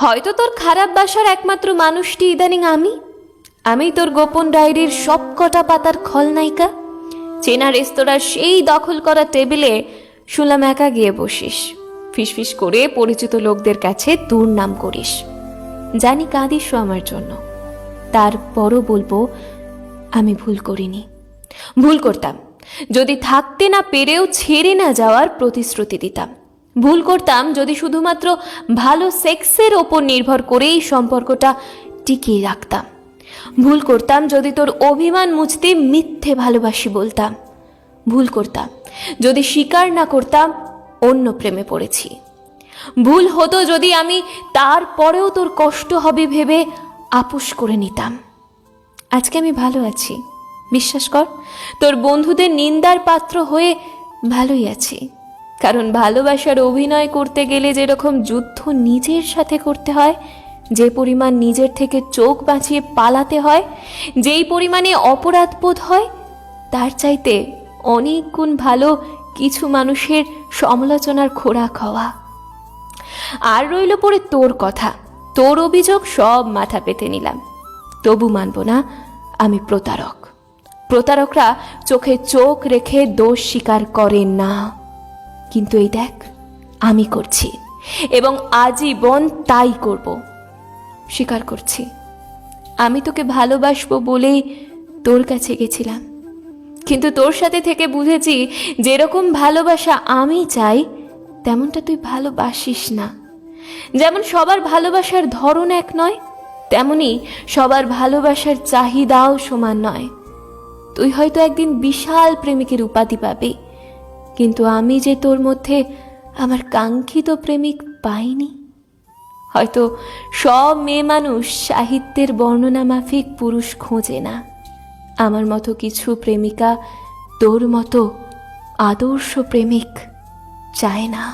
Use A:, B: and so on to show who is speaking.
A: হয়তো তোর খারাপ বাসার একমাত্র মানুষটি ইদানিং আমি তোর গোপন ডায়েরির সব কটা পাতার খলনায়িকা। চেনা রেস্তোরাঁর সেই দখল করা টেবিলে শুনলাম একা গিয়ে বসিস, ফিসফিস করে পরিচিত লোকদের কাছে তোর নাম করিস। জানি কাঁদিস আমার জন্য, তারপরও বলবো আমি ভুল করিনি। ভুল করতাম যদি থাকতে না পেরেও ছেড়ে না যাওয়ার প্রতিশ্রুতি দিতাম। ভুল করতাম যদি শুধুমাত্র ভালো সেক্সের ওপর নির্ভর করেই সম্পর্কটা টিকিয়ে রাখতাম। ভুল করতাম যদি তোর অভিমান মুছতে মিথ্যে ভালোবাসি বলতাম। ভুল করতাম যদি স্বীকার না করতাম অন্য প্রেমে পড়েছি। ভুল হতো যদি আমি তারপরেও তোর কষ্ট হবে ভেবে আপোষ করে নিতাম। আজকে আমি ভালো আছি, বিশ্বাস কর। তোর বন্ধুদের নিন্দার পাত্র হয়ে ভালোই আছি, কারণ ভালোবাসার অভিনয় করতে গেলে যেরকম যুদ্ধ নিজের সাথে করতে হয়, যে পরিমাণ নিজের থেকে চোখ বাঁচিয়ে পালাতে হয়, যেই পরিমাণে অপরাধবোধ হয়, তার চাইতে অনেক গুণ ভালো কিছু মানুষের সমালোচনার খোরাক হওয়া। আর রইল পড়ে তোর কথা, তোর অভিযোগ সব মাথা পেতে নিলাম। তবু মানব না আমি প্রতারক। প্রতারকরা চোখে চোখ রেখে দোষ স্বীকার করে না, কিন্তু এই দেখ আমি করছি এবং আজীবন তাই করব। স্বীকার করছি আমি তোকে ভালোবাসবো বলেই তোর কাছে গেছিলাম, কিন্তু তোর সাথে থেকে বুঝেছি যেরকম ভালোবাসা আমি চাই তেমনটা তুই ভালোবাসিস না। যেমন সবার ভালোবাসার ধরন এক নয়, তেমনি সবার ভালোবাসার চাহিদাও সমান নয়। তুই হয়তো একদিন বিশাল প্রেমিকের উপাধি পাবি, কিন্তু আমি যে তোর মধ্যে আমার কাঙ্ক্ষিত প্রেমিক পাইনি। হয়তো সব মেয়ে মানুষ সাহিত্যের বর্ণনা মাফিক পুরুষ খোঁজে না, আমার মতো কিছু প্রেমিকা তোর মতো আদর্শ প্রেমিক চায় না।